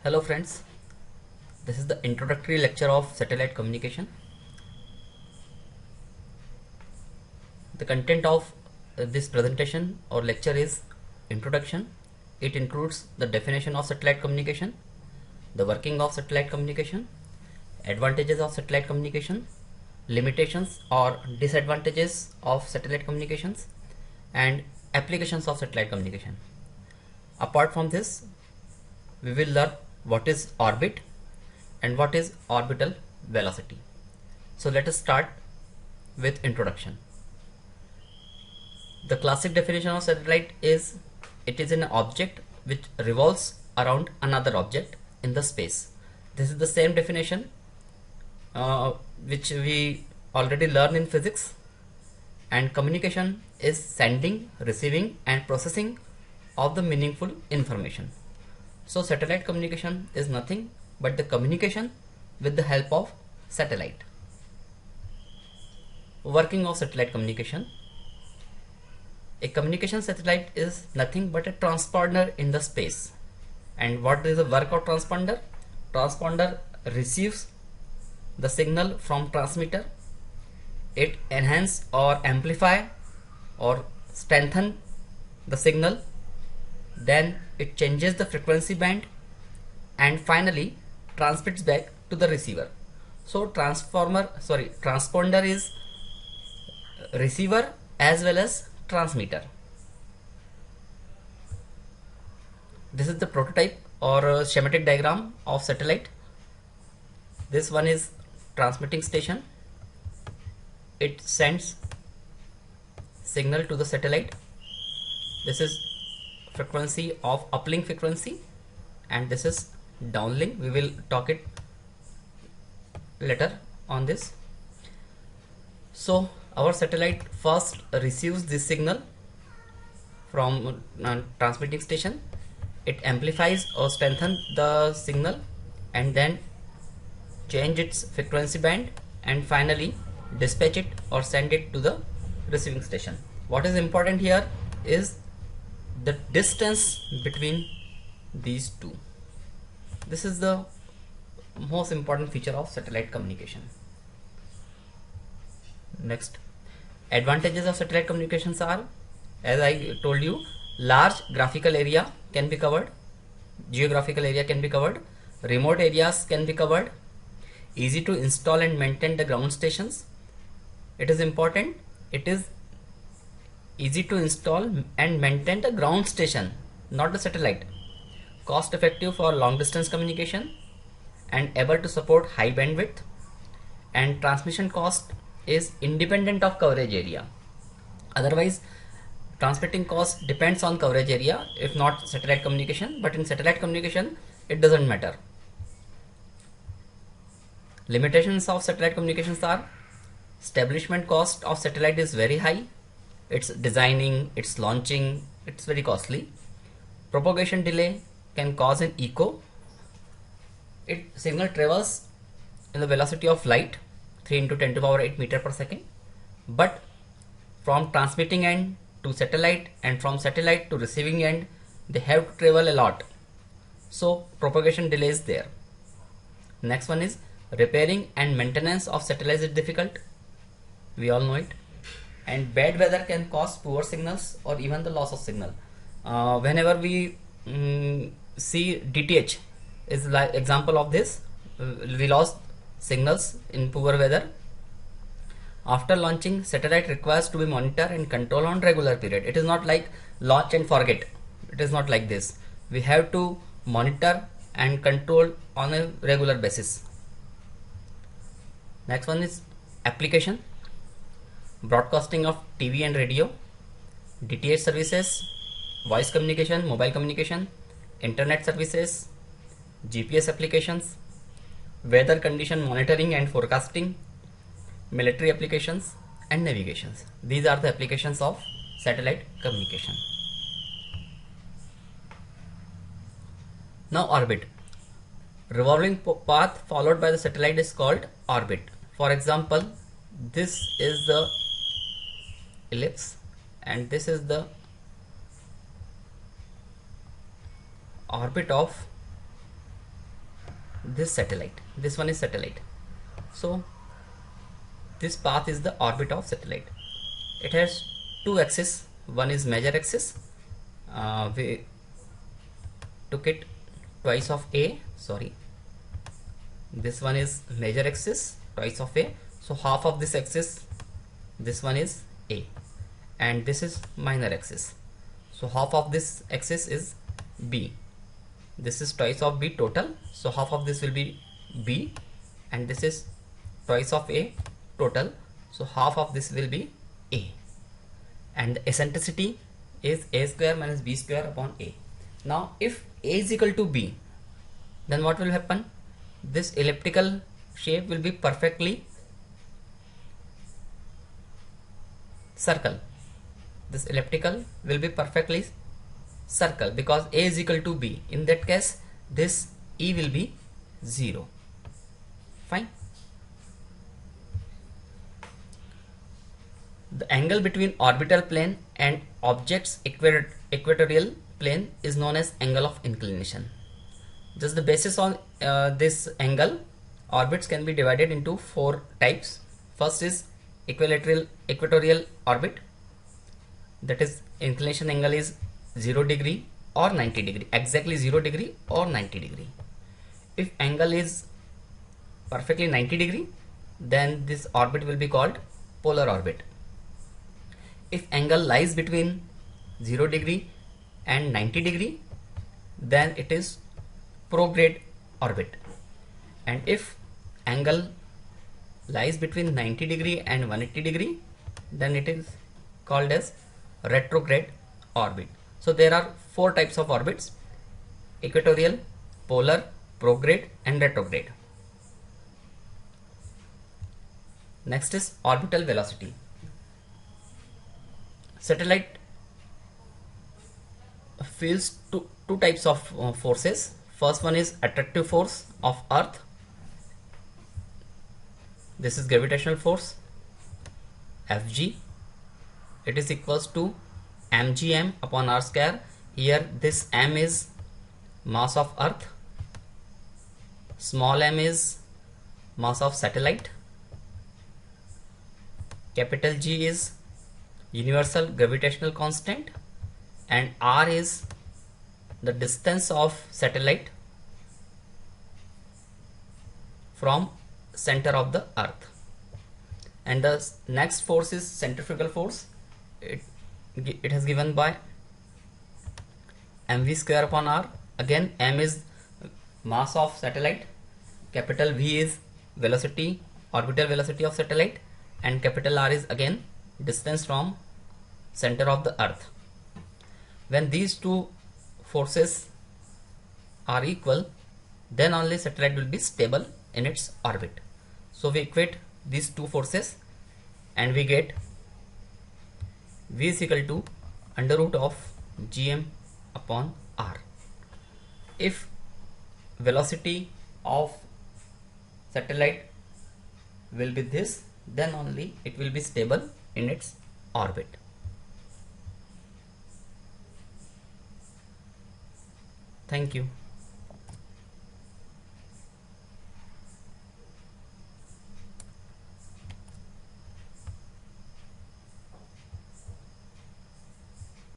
Hello friends, this is the introductory lecture of satellite communication. The content of this presentation or lecture is introduction. It includes the definition of satellite communication, the working of satellite communication, advantages of satellite communication, limitations or disadvantages of satellite communications, and applications of satellite communication. Apart from this, we will learn what is orbit and what is orbital velocity. So let us start with introduction. The classic definition of satellite is it is an object which revolves around another object in the space. This is the same definition which we already learned in physics. And communication is sending, receiving and processing of the meaningful information. So satellite communication is nothing but the communication with the help of satellite. Working of satellite communication. A communication satellite is nothing but a transponder in the space. And what is the work of transponder? Transponder receives the signal from transmitter. It enhance or amplify or strengthen the signal. Then it changes the frequency band and finally transmits back to the receiver. So transponder is receiver as well as transmitter. This is the prototype or schematic diagram of satellite. This one is transmitting station. It sends signal to the satellite. This is frequency of uplink frequency and this is downlink. We will talk it later on this. So our satellite first receives this signal from transmitting station. It amplifies or strengthens the signal and then change its frequency band and finally dispatch it or send it to the receiving station. What is important here is the distance between these two. This is the most important feature of satellite communication. Next, advantages of satellite communications are, as I told you, large graphical area can be covered, geographical area can be covered, remote areas can be covered, easy to install and maintain the ground stations. It is important, it is easy to install and maintain the ground station, not the satellite. Cost effective for long distance communication and able to support high bandwidth, and transmission cost is independent of coverage area. Otherwise transmitting cost depends on coverage area if not satellite communication, but in satellite communication it doesn't matter. Limitations of satellite communications are establishment cost of satellite is very high. It's designing, it's launching, it's very costly. Propagation delay can cause an echo. Signal travels in the velocity of light 3 into 10 to the power 8 meter per second, but from transmitting end to satellite and from satellite to receiving end they have to travel a lot, so propagation delay is there. Next one is repairing and maintenance of satellites is difficult, we all know it, and bad weather can cause poor signals or even the loss of signal. Whenever we see DTH is like example of this, we lost signals in poor weather. After launching, satellite requires to be monitored and controlled on regular period. It is not like launch and forget. It is not like this. We have to monitor and control on a regular basis. Next one is application. Broadcasting of TV and radio, DTH services, voice communication, mobile communication, internet services, GPS applications, weather condition monitoring and forecasting, military applications and navigations. These are the applications of satellite communication. Now orbit. Revolving path followed by the satellite is called orbit. For example, this is the ellipse and this is the orbit of this satellite. This one is satellite. So this path is the orbit of satellite. It has two axes. One is major axis. We took it twice of a. Sorry, this one is major axis, twice of a. So half of this axis, this one is a, and this is minor axis. So half of this axis is b. This is twice of b total. So half of this will be b, and this is twice of a total. So half of this will be a, and the eccentricity is a square minus b square upon a. Now if a is equal to b, then what will happen? This elliptical shape will be perfectly circle. This elliptical will be perfectly circle because a is equal to b. In that case, this e will be 0. Fine. The angle between orbital plane and object's equatorial plane is known as angle of inclination. Just the basis on this angle, orbits can be divided into 4 types. First is equatorial orbit, that is inclination angle is 0 degree or 90 degree, exactly 0 degree or 90 degree. If angle is perfectly 90 degree, then this orbit will be called polar orbit. If angle lies between 0 degree and 90 degree, then it is prograde orbit. And if angle lies between 90 degree and 180 degree, then it is called as retrograde orbit. So there are 4 types of orbits: equatorial, polar, prograde and retrograde. Next is orbital velocity. Satellite feels two types of forces. First one is attractive force of Earth. This is gravitational force Fg. It is equals to mgm upon r square. Here this m is mass of Earth, small m is mass of satellite, capital G is universal gravitational constant, and r is the distance of satellite from center of the Earth. And the next force is centrifugal force. It has given by mv square upon r. Again, m is mass of satellite, capital V is velocity, orbital velocity of satellite, and capital R is again distance from center of the Earth. When these two forces are equal, then only satellite will be stable in its orbit. So we equate these two forces and we get V is equal to under root of gm upon r. If velocity of satellite will be this, then only it will be stable in its orbit. Thank you.